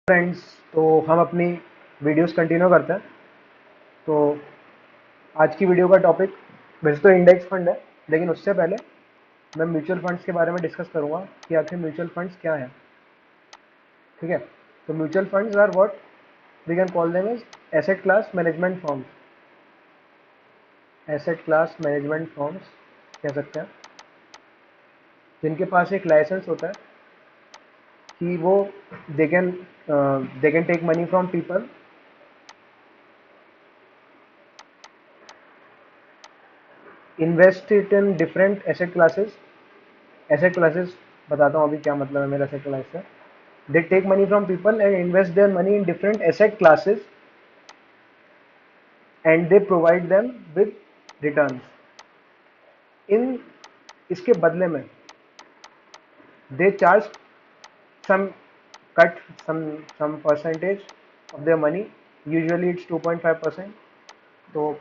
Friends, तो हम अपनी वीडियोस कंटिन्यू करते हैं। तो आज की वीडियो का टॉपिक वैसे तो इंडेक्स फंड है, लेकिन उससे पहले मैं म्यूचुअल फंड्स के बारे में डिस्कस करूंगा कि आखिर म्यूचुअल फंड्स क्या है। ठीक है, तो mutual funds are what we can call them as asset class management firms. Asset class management firms कह सकते हैं, जिनके पास एक लाइसेंस होता है कि वो they can take money from people, invest it in different asset classes. Asset classes बताता हूँ अभी क्या मतलब है मेरा एसेट क्लास से। They take money from people and invest their money in different asset classes and they provide them with returns. इन इसके बदले में they charge some cut some percentage of their money, usually it's 2.5%। तो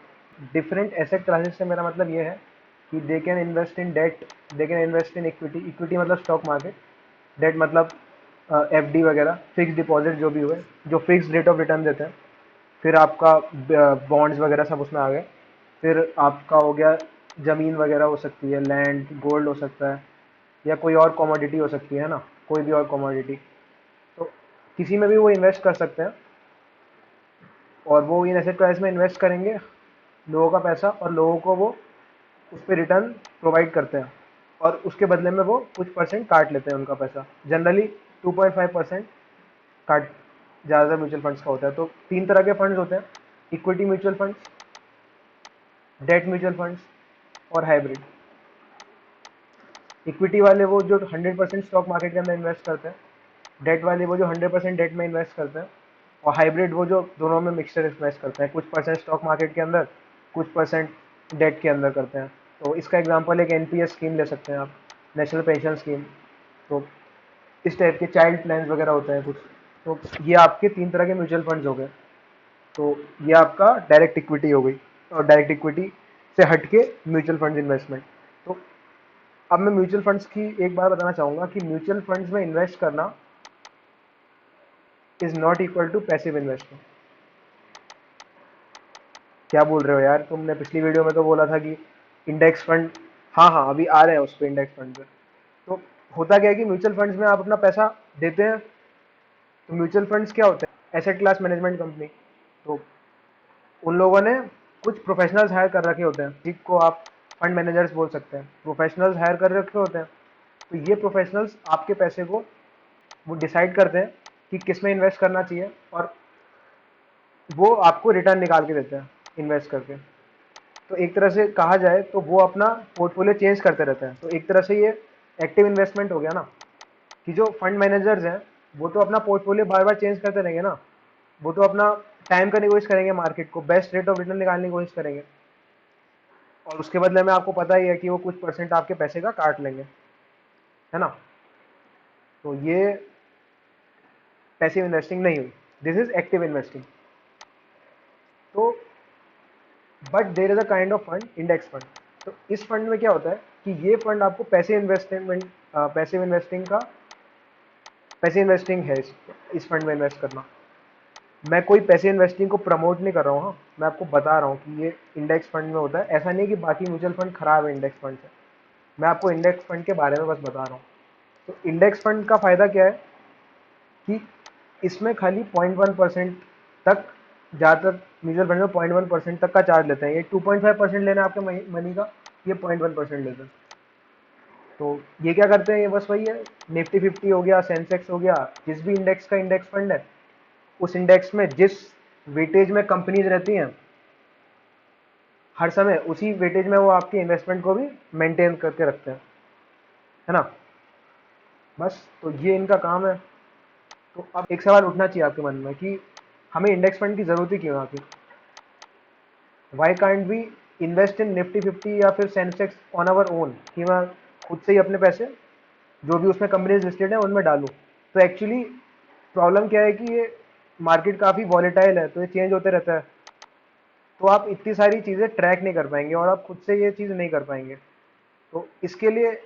different asset classes से मेरा मतलब ये है कि they can invest in debt, they can invest in equity. Equity मतलब स्टॉक मार्केट, डेट मतलब एफडी वगैरह, फिक्स डिपॉजिट जो भी हुए, जो फिक्स रेट ऑफ रिटर्न देते हैं। फिर आपका बॉन्ड्स वगैरह सब उसमें आ गए। फिर आपका हो गया ज़मीन वगैरह हो सकती है, लैंड, गोल्ड हो सकता है, या कोई और कमोडिटी हो सकती है ना, कोई भी और कमोडिटी। तो किसी में भी वो इन्वेस्ट कर सकते हैं, और वो इन एसेट क्लास में इन्वेस्ट करेंगे लोगों का पैसा, और लोगों को वो उस पर रिटर्न प्रोवाइड करते हैं, और उसके बदले में वो कुछ परसेंट काट लेते हैं उनका पैसा। जनरली 2.5% काट ज़्यादातर म्यूचुअल फंड्स का होता है। तो तीन तरह के फंड्स होते हैं: equity mutual funds, debt mutual funds, और हाइब्रिड। इक्विटी वाले वो जो 100% स्टॉक मार्केट के अंदर इन्वेस्ट करते हैं, डेट वाले वो जो 100% डेट में इन्वेस्ट करते हैं, और हाइब्रिड वो जो दोनों में मिक्सचर इन्वेस्ट करते हैं, कुछ परसेंट स्टॉक मार्केट के अंदर, कुछ परसेंट डेट के अंदर करते हैं। तो इसका एग्जांपल एक एनपीएस स्कीम ले सकते हैं आप, नेशनल पेंशन स्कीम। तो इस टाइप के चाइल्ड प्लान्स वगैरह होते हैं कुछ। तो ये आपके तीन तरह के म्यूचुअल फंड्स हो गए। तो ये आपका डायरेक्ट इक्विटी हो गई, और डायरेक्ट इक्विटी से हटके म्यूचुअल फंड इन्वेस्टमेंट। तो अब मैं म्यूचुअल फंड्स की एक बार बताना चाहूँगा कि म्यूचुअल फंड्स में इन्वेस्ट करना is not equal to passive investment. क्या बोल रहे हो यार, तुमने पिछली वीडियो में तो बोला था कि इंडेक्स फंड। हाँ हाँ, अभी आ रहे हैं उस पर, इंडेक्स फंड पे। तो होता क्या है कि म्यूचुअल फंड्स में आप अपना पैसा देते हैं। तो म्यूचुअल फंड्स क्या होते हैं? Asset class management company. तो उन लोगों ने कुछ प्रोफेशनल्स हायर कर रखे होते हैं, जिनको आप फंड मैनेजर्स बोल सकते हैं। प्रोफेशनल्स हायर कर रखे होते हैं। तो ये प्रोफेशनल्स आपके पैसे को वो डिसाइड करते हैं कि किस में इन्वेस्ट करना चाहिए, और वो आपको रिटर्न निकाल के देते हैं इन्वेस्ट करके। तो एक तरह से कहा जाए तो वो अपना पोर्टफोलियो चेंज करते रहते हैं। तो एक तरह से ये एक्टिव इन्वेस्टमेंट हो गया ना, कि जो फंड मैनेजर्स हैं वो तो अपना पोर्टफोलियो बार बार चेंज करते रहेंगे ना। वो तो अपना टाइम करने की कोशिश करेंगे, मार्केट को बेस्ट रेट ऑफ रिटर्न निकालने की कोशिश करेंगे, और उसके बदले में आपको पता ही है कि वो कुछ परसेंट आपके पैसे का काट लेंगे, है ना। तो ये पैसिव इन्वेस्टिंग नहीं हुई, दिस इज एक्टिव इन्वेस्टिंग। तो but there is a kind of fund, index fund. तो इस फंड में क्या होता है कि ये फंड आपको पैसिव इन्वेस्टिंग का पैसिव इन्वेस्टिंग है। इस फंड में इन्वेस्ट करना, मैं कोई पैसिव इन्वेस्टिंग को प्रमोट नहीं कर रहा हूँ। हाँ, मैं आपको बता रहा हूँ कि ये इंडेक्स फंड में होता है। ऐसा नहीं है कि बाकी म्यूचुअल फंड खराब है इंडेक्स फंड से, मैं आपको इंडेक्स फंड के बारे में बस बता रहा हूँ। तो इंडेक्स फंड का फायदा क्या है कि इसमें खाली 0.1% तक, ज़्यादातर म्यूचुअल फंड में 0.1% तक का चार्ज लेते हैं। ये 2.5% लेना है आपके मनी का, ये 0.1% लेते हैं। तो ये क्या करते हैं, ये बस वही है, निफ्टी 50 हो गया, सेंसेक्स हो गया, जिस भी इंडेक्स का इंडेक्स फंड है, उस इंडेक्स में जिस वेटेज में कंपनीज रहती हैं हर समय, उसी वेटेज में वो आपके इन्वेस्टमेंट को भी मेंटेन करके रखते हैं, है ना। बस, तो ये इनका काम है। तो अब एक सवाल उठना चाहिए आपके मन में कि हमें इंडेक्स फंड की जरूरत ही क्यों है आखिर? Why can't we invest in Nifty 50 या फिर सेंसेक्स ऑन आवर ओन, कि मैं खुद से ही अपने पैसे जो भी उसमें कंपनीज लिस्टेड है उनमें डालूं। तो एक्चुअली प्रॉब्लम क्या है कि ये मार्केट काफ़ी वॉलेटाइल है, तो ये चेंज होते रहता है। तो आप इतनी सारी चीज़ें ट्रैक नहीं कर पाएंगे, और आप खुद से ये चीज़ नहीं कर पाएंगे। तो इसके लिए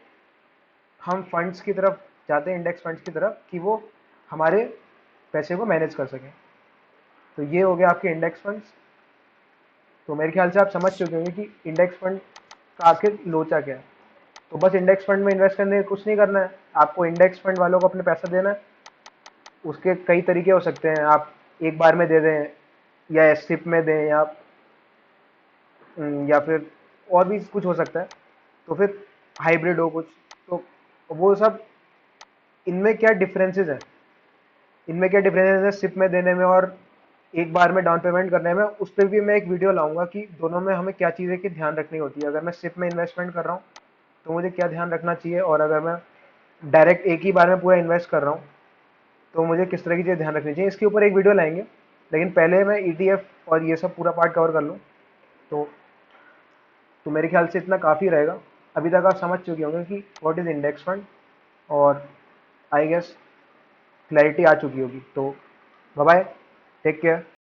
हम फंड्स की तरफ जाते हैं, इंडेक्स फंड्स की तरफ, कि वो हमारे पैसे को मैनेज कर सकें। तो ये हो गया आपके इंडेक्स फंड्स। तो मेरे ख्याल से आप समझ चुके होंगे कि इंडेक्स फंड का आखिर लोचा क्या है। तो बस इंडेक्स फंड में इन्वेस्ट करने कुछ नहीं करना है, आपको इंडेक्स फंड वालों को अपने पैसा देना है। उसके कई तरीके हो सकते हैं, आप एक बार में दे दें, या एससिप में दें, या फिर और भी कुछ हो सकता है। तो फिर हाइब्रिड हो कुछ, तो वो सब, इनमें क्या डिफरेंसेस है, इनमें क्या डिफरेंसेस है सिप में देने में और एक बार में डाउन पेमेंट करने में, उस पर भी मैं एक वीडियो लाऊंगा कि दोनों में हमें क्या चीज़ें की ध्यान रखनी होती है। अगर मैं सिप में इन्वेस्टमेंट कर रहा हूँ तो मुझे क्या ध्यान रखना चाहिए, और अगर मैं डायरेक्ट एक ही बार में पूरा इन्वेस्ट कर रहा हूँ तो मुझे किस तरह की चीज़ें ध्यान रखनी चाहिए, इसके ऊपर एक वीडियो लाएंगे। लेकिन पहले मैं ईटीएफ और ये सब पूरा पार्ट कवर कर लूँ। तो तो मेरे ख्याल से इतना काफ़ी रहेगा। अभी तक आप समझ चुके होंगे कि व्हाट इज़ इंडेक्स फंड, और आई गेस क्लैरिटी आ चुकी होगी। तो बाय बाय, टेक केयर।